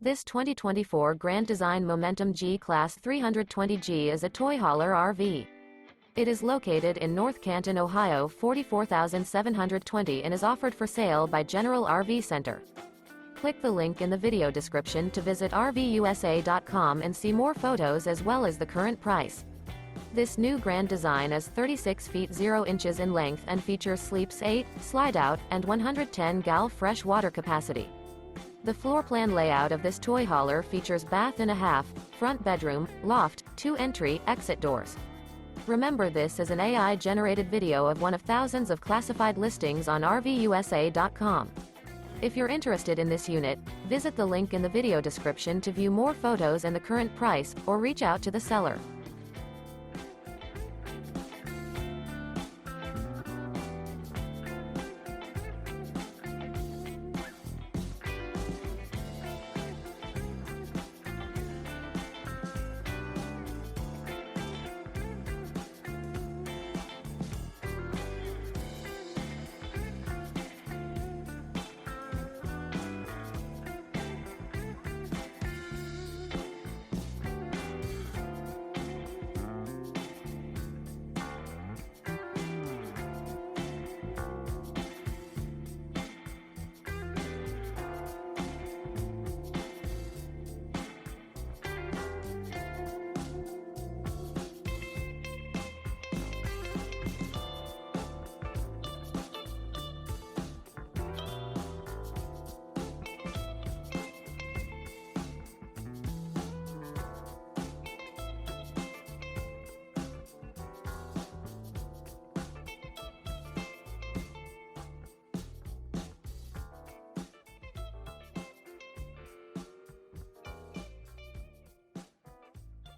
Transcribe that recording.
This 2024 Grand Design Momentum G-Class 320G is a toy hauler RV. It is located in North Canton, Ohio 44720 and is offered for sale by General RV Center. Click the link in the video description to visit RVUSA.com and see more photos as well as the current price. This new Grand Design is 36 feet 0 inches in length and features Sleeps 8, Slideout, and 110 gal fresh water capacity. The floor plan layout of this toy hauler features bath and a half, front bedroom, loft, 2 entry/exit doors. Remember, this is an AI-generated video of one of thousands of classified listings on RVUSA.com. If you're interested in this unit, visit the link in the video description to view more photos and the current price, or reach out to the seller.